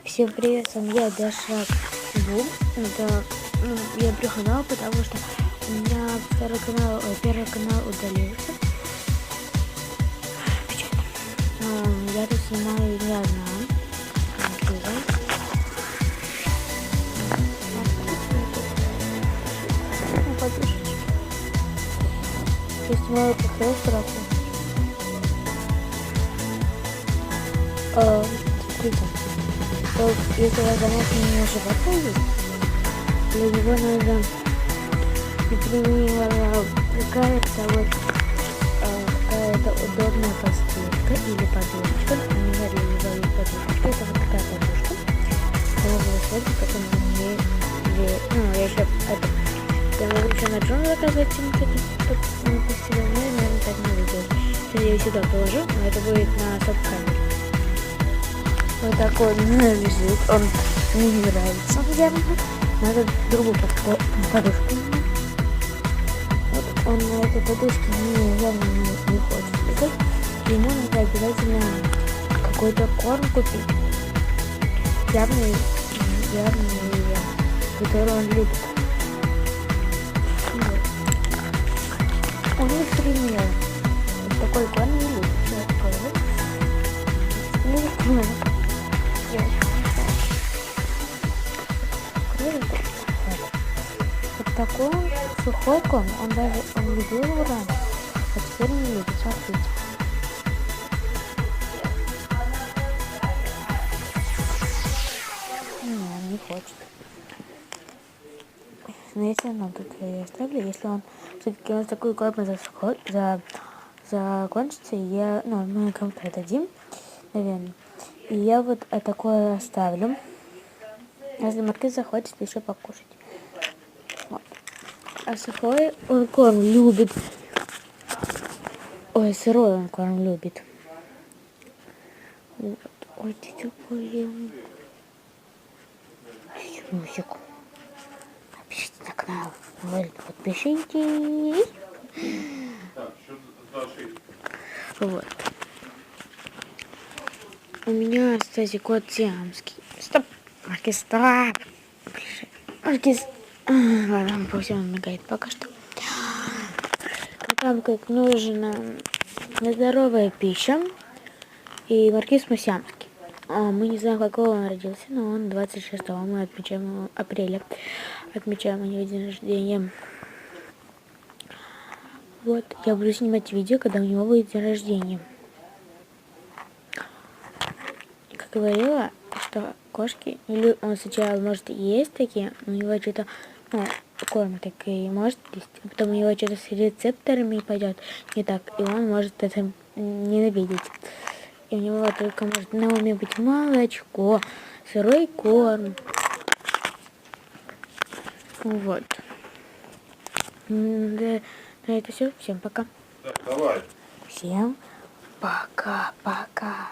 Всем привет, с вами я, Даша Бум. Это, я приходила, потому что у меня первый канал удалился. Я тут снимаю не одна. Я снимаю как раз сразу. Смотрите. Если я занятие живота есть, для него надо, например, какая-то удобная постелька или подушка. Например, я не даю подушечку, это вот такая подушка. Потом я еще я могу еще на Джон заказать ему постелю, но я, наверное, так не выйдет. Если я ее сюда положу, но это будет на стоп-камере. Вот такой он лежит, он мне не нравится, наверное. Надо другую подушку. Вот он на этой подушке явно не хочет лежать. Ему надо обязательно какой-то корм купить. Явный, который он любит. Вот. Он не пример. Вот такой корм не любит. Вот такой сухой корм, он любил его раньше, а теперь не любит, смотрите. Он не хочет. Но если он тут я оставлю, если он все-таки он такой корм закончится, мы кому-то отдадим, наверное. И я вот такое оставлю. Если Маркиз захочет еще покушать. Вот. А сухой он корм любит. Ой, сырой он корм любит. Вот. Ой, ты такой. Музыку. Напишите на канал. Подпишитесь. Вот. У меня, кстати, кот сиамский. Стоп! Маркиз, стоп! Маркиз. Ладно, пусть он мигает пока что. Там как нужна здоровая пища. И Маркиз сиамский. Мы не знаем, какого он родился, но он 26-го. Мы отмечаем апреля. Отмечаем у него день рождения. Вот, я буду снимать видео, когда у него будет день рождения. Как говорила, что кошки, он сначала может есть такие, у него что-то, корм такие может есть, а потом у него что-то с рецепторами пойдет не так, и он может это ненавидеть. И у него только может на уме быть молочко, сырой корм. Вот. На это все. Всем пока. Давай. Всем пока-пока.